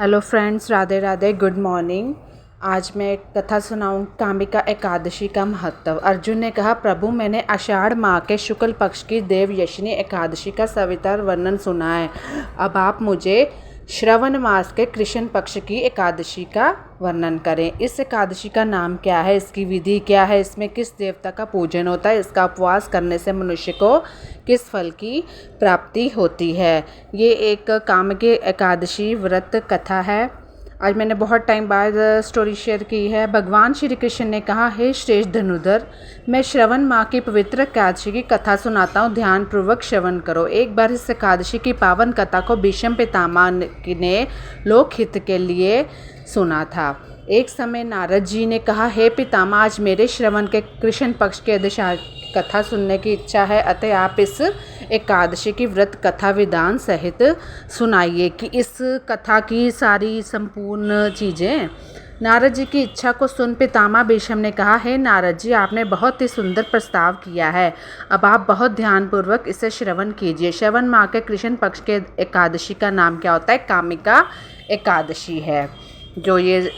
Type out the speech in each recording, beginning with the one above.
Hello friends, Radhe Radhe, good morning. आज मैं एक कथा सुनाऊँ, कामिका एकादशी का महत्व। अर्जुन ने कहा, प्रभु मैंने आषाढ़ माह के शुक्ल पक्ष की देवयशिनी एकादशी का सविस्तर वर्णन सुना है। अब आप मुझे श्रवण मास के कृष्ण पक्ष की एकादशी का वर्णन करें। इस एकादशी का नाम क्या है, इसकी विधि क्या है, इसमें किस देवता का पूजन होता है, इसका उपवास करने से मनुष्य को किस फल की प्राप्ति होती है। ये एक कामिका एकादशी व्रत कथा है। आज मैंने बहुत टाइम बाद स्टोरी शेयर की है। भगवान श्री कृष्ण ने कहा, हे श्रेष्ठ धनुधर, मैं श्रवण माह की पवित्र एकादशी की कथा सुनाता हूँ, ध्यानपूर्वक श्रवण करो। एक बार इस एकादशी की पावन कथा को भीष्म पितामह ने लोकहित के लिए सुना था। एक समय नारद जी ने कहा, हे पितामह, आज मेरे श्रवण के कृष्ण पक्ष के कथा सुनने की इच्छा है, अतः आप इस एकादशी की व्रत कथा विधान सहित सुनाइए कि इस कथा की सारी संपूर्ण चीज़ें। नारद जी की इच्छा को सुन पितामह भीष्म ने कहा, हे नारद जी, आपने बहुत ही सुंदर प्रस्ताव किया है। अब आप बहुत ध्यानपूर्वक इसे श्रवण कीजिए। श्रवण माह के कृष्ण पक्ष के एकादशी का नाम क्या होता है? कामिका एकादशी है। जो ये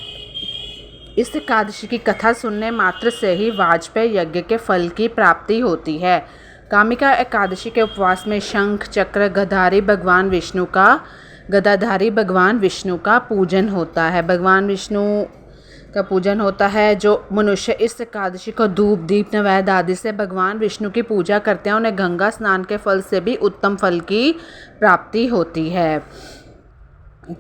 इस एकादशी की कथा सुनने मात्र से ही वाजपेयी यज्ञ के फल की प्राप्ति होती है। कामिका एकादशी के उपवास में शंख चक्र गदाधारी भगवान विष्णु का पूजन होता है। भगवान विष्णु का पूजन होता है। जो मनुष्य इस एकादशी को धूप दीप नैवेद्य आदि से भगवान विष्णु की पूजा करते हैं, उन्हें गंगा स्नान के फल से भी उत्तम फल की प्राप्ति होती है।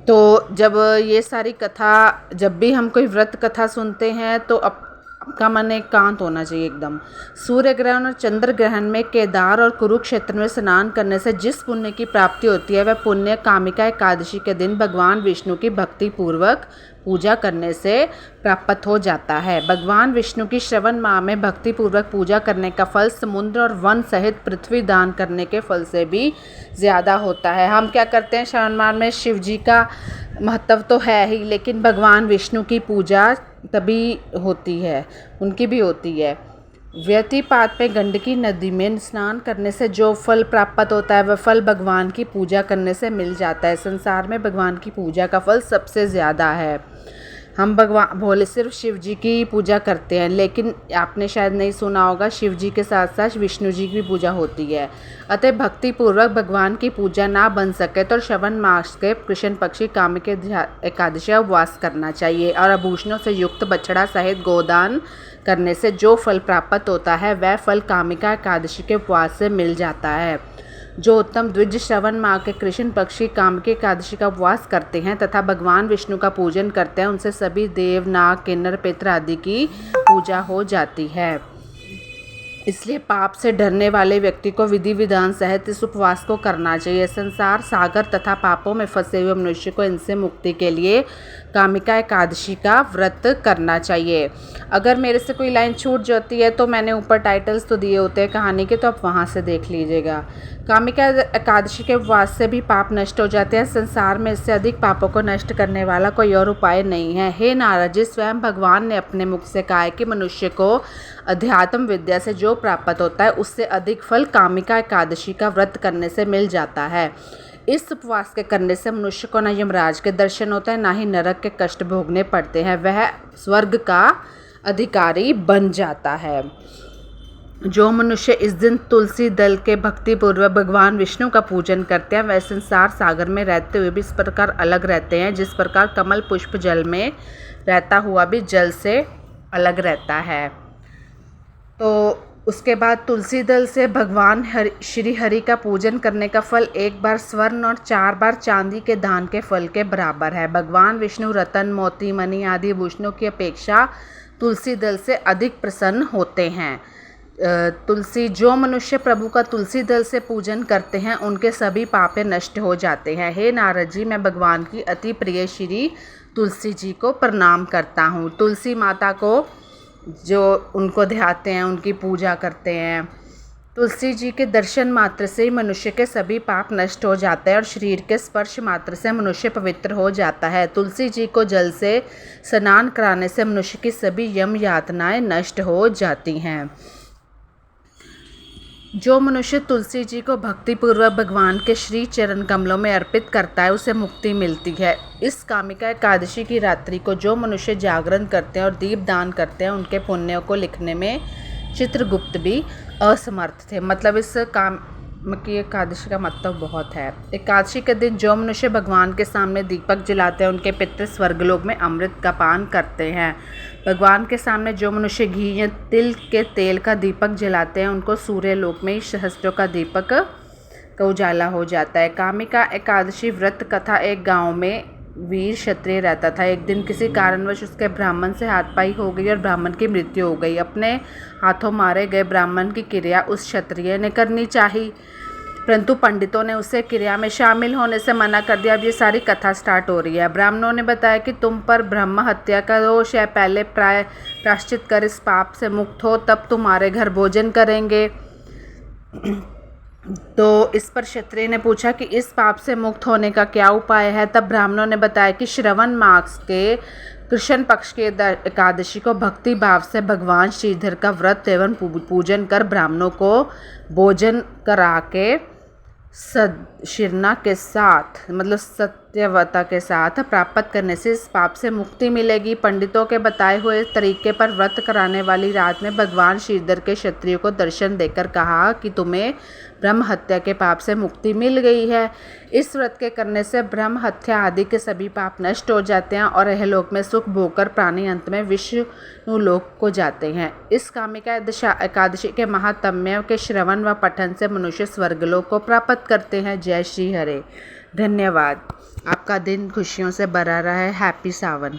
तो जब ये सारी कथा, जब भी हम कोई व्रत कथा सुनते हैं तो आपका मन एकांत होना चाहिए एकदम। सूर्य ग्रहण और चंद्र ग्रहण में केदार और कुरुक्षेत्र में स्नान करने से जिस पुण्य की प्राप्ति होती है, वह पुण्य कामिका एकादशी के दिन भगवान विष्णु की भक्ति पूर्वक पूजा करने से प्राप्त हो जाता है। भगवान विष्णु की श्रवण माह में भक्ति पूर्वक पूजा करने का फल समुद्र और वन सहित पृथ्वी दान करने के फल से भी ज़्यादा होता है। हम क्या करते हैं, श्रवण माह में शिव जी का महत्व तो है ही, लेकिन भगवान विष्णु की पूजा तभी होती है, उनकी भी होती है। व्यतिपात में गंडकी नदी में स्नान करने से जो फल प्राप्त होता है, वह फल भगवान की पूजा करने से मिल जाता है। संसार में भगवान की पूजा का फल सबसे ज़्यादा है। हम भगवान भोले सिर्फ शिव जी की पूजा करते हैं, लेकिन आपने शायद नहीं सुना होगा, शिव जी के साथ साथ विष्णु जी की भी पूजा होती है। अतः भक्ति पूर्वक भगवान की पूजा ना बन सके तो श्रवण मास के कृष्ण पक्षी कामिका एकादशी उपवास करना चाहिए और आभूषणों से युक्त बछड़ा सहित गोदान करने से जो फल प्राप्त होता है, वह फल कामिका एकादशी के उपवास से मिल जाता है। जो उत्तम द्विज श्रवण माह के कृष्ण पक्षी कामिका एकादशी का उपवास करते हैं तथा भगवान विष्णु का पूजन करते हैं, उनसे सभी देव नाग किन्नर पितर आदि की पूजा हो जाती है। इसलिए पाप से डरने वाले व्यक्ति को विधि विधान सहित इस उपवास को करना चाहिए। संसार सागर तथा पापों में फंसे हुए मनुष्य को इनसे मुक्ति के लिए कामिका एकादशी का व्रत करना चाहिए। अगर मेरे से कोई लाइन छूट जाती है तो मैंने ऊपर टाइटल्स तो दिए होते हैं कहानी के, तो आप वहाँ से देख लीजिएगा। कामिका एकादशी के उपवास से भी पाप नष्ट हो जाते हैं। संसार में इससे अधिक पापों को नष्ट करने वाला कोई और उपाय नहीं है। हे नारद जी, स्वयं भगवान ने अपने मुख से कहा है कि मनुष्य को अध्यात्म विद्या से जो प्राप्त होता है, उससे अधिक फल कामिका एकादशी का व्रत करने से मिल जाता है। इस उपवास के करने से मनुष्य को न यमराज के दर्शन होते हैं, ना ही नरक के कष्ट भोगने पड़ते हैं, वह स्वर्ग का अधिकारी बन जाता है। जो मनुष्य इस दिन तुलसी दल के भक्ति पूर्वक भगवान विष्णु का पूजन करते हैं, वह संसार सागर में रहते हुए भी इस प्रकार अलग रहते हैं जिस प्रकार कमल पुष्प जल में रहता हुआ भी जल से अलग रहता है। तो उसके बाद तुलसी दल से भगवान श्री हरि का पूजन करने का फल एक बार स्वर्ण और 4 बार चांदी के दान के फल के बराबर है। भगवान विष्णु रतन मोती मणि आदि आभूषणों की अपेक्षा तुलसी दल से अधिक प्रसन्न होते हैं। जो मनुष्य प्रभु का तुलसी दल से पूजन करते हैं, उनके सभी पापे नष्ट हो जाते हैं। हे नारद जी, मैं भगवान की अति प्रिय श्री तुलसी जी को प्रणाम करता हूँ। तुलसी माता को जो उनको ध्याते हैं, उनकी पूजा करते हैं। तुलसी जी के दर्शन मात्र से ही मनुष्य के सभी पाप नष्ट हो जाते हैं और शरीर के स्पर्श मात्र से मनुष्य पवित्र हो जाता है। तुलसी जी को जल से स्नान कराने से मनुष्य की सभी यम यातनाएं नष्ट हो जाती हैं। जो मनुष्य तुलसी जी को भक्तिपूर्वक भगवान के श्री चरण कमलों में अर्पित करता है उसे मुक्ति मिलती है। इस कामिका एकादशी की रात्रि को जो मनुष्य जागरण करते हैं और दीप दान करते हैं उनके पुण्यों को लिखने में चित्रगुप्त भी असमर्थ थे। मतलब इस काम की एकादशी का मतलब बहुत है। एकादशी के दिन जो मनुष्य भगवान के सामने दीपक जलाते हैं उनके पितृ स्वर्गलोक में अमृत का पान करते हैं। भगवान के सामने जो मनुष्य घी या तिल के तेल का दीपक जलाते हैं उनको सूर्य लोक में सहस्त्रों का दीपक का उजाला हो जाता है। कामिका एकादशी व्रत कथा। एक गांव में वीर क्षत्रिय रहता था। एक दिन किसी कारणवश उसके ब्राह्मण से हाथापाई हो गई और ब्राह्मण की मृत्यु हो गई। अपने हाथों मारे गए ब्राह्मण की क्रिया उस क्षत्रिय ने करनी चाहिए, परंतु पंडितों ने उसे क्रिया में शामिल होने से मना कर दिया। अब ये सारी कथा स्टार्ट हो रही है। ब्राह्मणों ने बताया कि तुम पर ब्रह्म हत्या का दोष है, पहले प्रायश्चित कर इस पाप से मुक्त हो, तब तुम्हारे घर भोजन करेंगे। तो इस पर क्षत्रिय ने पूछा कि इस पाप से मुक्त होने का क्या उपाय है। तब ब्राह्मणों ने बताया कि श्रवण मास के कृष्ण पक्ष के एकादशी को भक्ति भाव से भगवान श्रीधर का व्रत एवं पूजन कर ब्राह्मणों को भोजन करा के शिरना के साथ मतलब सत्यवता के साथ प्राप्त करने से इस पाप से मुक्ति मिलेगी। पंडितों के बताए हुए तरीके पर व्रत कराने वाली रात में भगवान श्रीधर के क्षत्रियों को दर्शन देकर कहा कि तुम्हें ब्रह्म हत्या के पाप से मुक्ति मिल गई है। इस व्रत के करने से ब्रह्म हत्या आदि के सभी पाप नष्ट हो जाते हैं और यहलोक में सुख भोगकर प्राणी अंत में विष्णु लोक को जाते हैं। इस कामिका एकादशी के महात्म्य के श्रवण व पठन से मनुष्य स्वर्गलोक को प्राप्त करते हैं। जय श्री हरे। धन्यवाद। आपका दिन खुशियों से भरा रहा है। हैप्पी सावन।